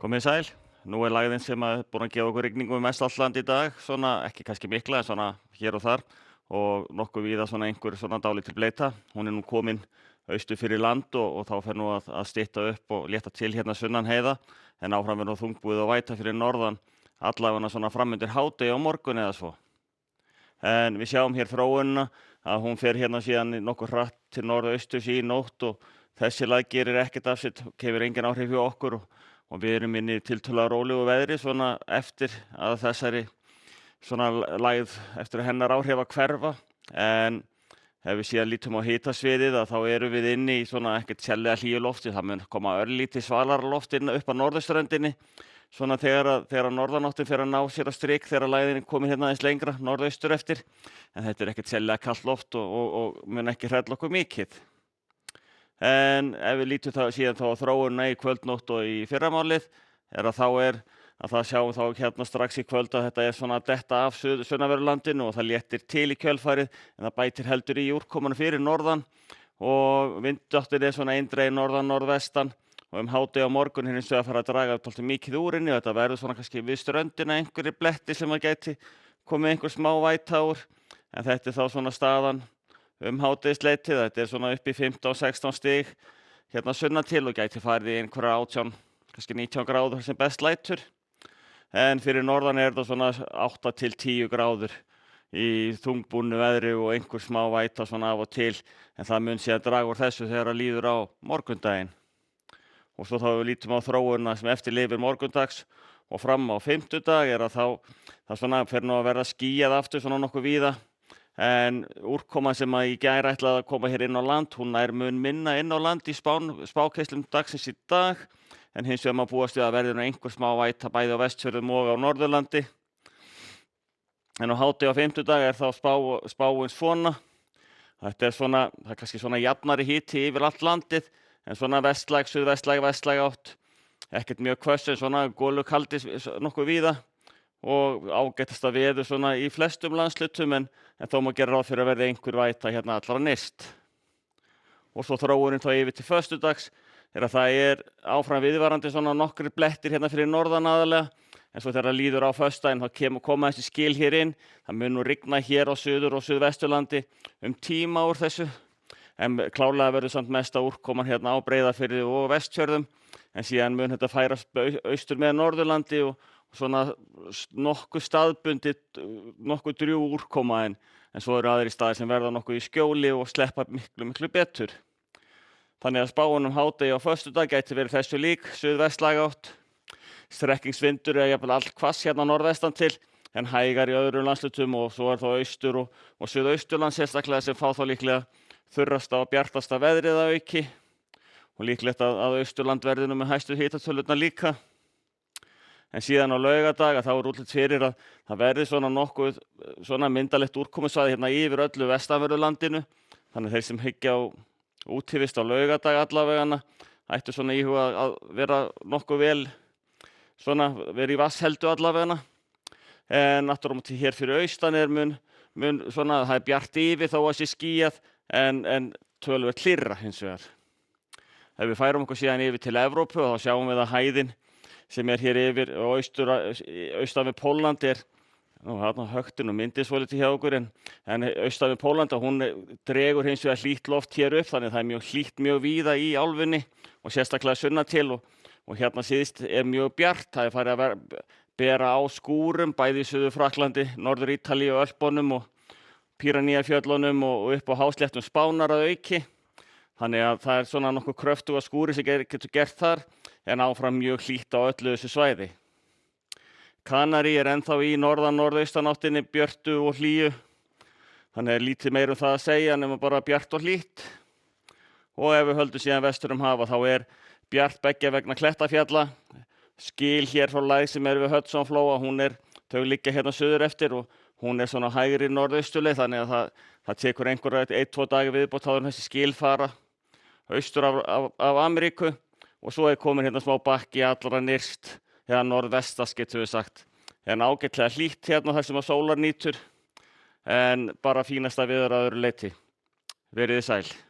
Komið þið sæl. Nú lægðin sem búin að gefa okkur rigningu mest allt land í dag, svona ekki kannski mikla en svona hér og þar og nokkuð víða svona einhver svona dálítil bleyta. Hún nú komin austur fyrir land og þá fer nú að stytta upp og létta til hérna sunnan heiða en áfram verður nú þungbúið og væta fyrir norðan allavega svona fram undir hádegi á morgun eða svo. En við sjáum hér þróunina að hún fer hérna síðan nokkuð hratt til norðausturs í nótt og þessi lægð gerir ekkert af sér, hefur engin áhrif hjá okkur og við erum inn í tiltölulega rólegu veðri svona eftir að þessari svona lægð eftir að hennar áhrif að hverfa. En ef við síðan lítum á hitasviðið þá erum við inni í svona ekkert sérlega hlýju lofti. Það mun koma örlítið svalara loft inn upp að norðurströndinni svona þegar norðanáttin fer að ná sér að strik þegar lægðin er komin hérna aðeins lengra norðaustur eftir. En þetta er ekkert sérlega kalt loft og mun ekki hrella okkur mikið. En ef við lítum síðan á þróunina í kvöldnótt og í fyrramálið það sjáum þá hérna strax í kvöld að þetta er svona að detta af sunnanverðu landinu og það léttir til í kjölfarið en það bætir heldur í úrkomuna fyrir norðan og vindáttin er svona eindregin norðan-norðvestan og hádegi á morgun hins vegar að fara að draga dálítið mikið úr henni og þetta verður svona kannski við ströndina einhverjir bletti sem að gæti komið einhver smá væta úr en þetta er þá svona staðan hádegisleitið. Þetta er svona upp í 15-16 stig hérna sunnan til og gæti farið í einhverjar 18, kannski 19 gráður sem best lætur. En fyrir norðan er þetta svona 8 til 10 gráður í þungbúnu veðri og einhver smá væta svona af og til. En það mun síðan draga úr þessu þegar það líður á morgundaginn. Og svo þá við lítum á þróunina sem eftir lifir morgundags og fram á fimmtudag er að það svona fer nú að verða skýjað aftur svona nokkuð víða. En úrkoma sem að í gær ætlaði að koma hér inn á land, hún mun minna inn á land í spákeyslum dagsins í dag. En hins vegar má búast við að verði einhver smá væta bæði á Vestfjörðum og á Norðurlandi. En á hádegi á fimmtudag er þá spáin svona. Þetta er svona, það er kannski svona jafnari hiti yfir allt landið, en svona vestlæg, suðvestlæg, vestlæg átt. Ekkert mjög hvöss en svona golukaldi nokkuð víða. Og ágætasta veður svona í flestum landslutum en þó má gera ráð fyrir að verði einhver væta hérna allra nyrst. Og svo þróunin þá yfir til föstudags að það er áfram viðvarandi svona nokkrir blettir hérna fyrir norðan aðalega en svo þegar það líður á föstudaginn þá koma þessi skil hér inn. Það mun nú rigna hér á suður- og suðvesturlandi tíma úr þessu en klárlega verður samt mesta úrkoman hérna á Breiðafirði og Vestfjörðum en síðan mun þetta færast austur með Norðurlandi og svona nokkuð staðbundið, nokkuð drjúg úrkoma en svo eru aðrir staðir sem verða nokkuð í skjóli og sleppa miklu betur. Þannig að spáin hádegi á föstudag gæti verið þessu lík, suðvestlæg átt. Strekkingsvindur er jafnvel allhvass hérna norðvestan til en hægar í öðrum landslutum og svo er þá austur og suðausturland sérstaklega sem fá þá líklega þurrasta og bjartasta veðrið að auki og líklegt að austurland verði nú með hæstu hitatölurnar líka. En síðan á laugardag þá er útlit fyrir að það verði svona nokkuð svona myndalegt úrkomusvæði hérna yfir öllu vestanverðu landinu. Þannig þeir sem hyggja á útivist á laugardag allavegana ættu svona íhuga að vera nokkuð vel svona vera í vatnsheldu allavegana. En aftur á móti hér fyrir austan mun svona það er bjart yfir þó að sé skýjað en töluvert hlýrra hins vegar. Ef við færum okkur síðan yfir til Evrópu þá sjáum við að hæðin sem er hér yfir og austan við Pólland þarna högtin og myndið svolítið hjá okkur en austan við Pólland hún dregur hins vegar hlýtt loft hér upp þannig að það er mjög hlýtt mjög víða í álfunni og sérstaklega sunnan til og hérna síðst er mjög bjart. Það er farið að bera á skúrum bæði í Suður-Frakklandi, Norður-Ítalíu og Ölpunum og Pýreneafjöllunum og upp á hásléttum Spánar að auki. Þannig að það er svona nokkuð kröftuga skúri sem getur gert þar en áfram mjög hlýtt á öllu þessu svæði. Kanarí er ennþá í norðan-norðaustanáttinni björtu og hlýju. Þannig er lítið meira það að segja nema bara bjart og hlýtt. Og ef við höldum síðan vestur hafa þá er bjart beggja vegna Klettafjalla. Skil hér frá lægð sem er við Hudsonflóa, þau liggja hérna suður eftir og hún er svona hægri norðausturleið þannig að það tekur einhverja 1-2 daga viðbót áður en þessi skil fara austur af Ameríku. Og svo er komin hérna smá bakki allra nyrst, eða norðvestast getum við sagt. En ágætlega hlýtt hérna þar sem að sólar nýtur, en bara fínasta veður að öðru leyti. Verið þið sæl.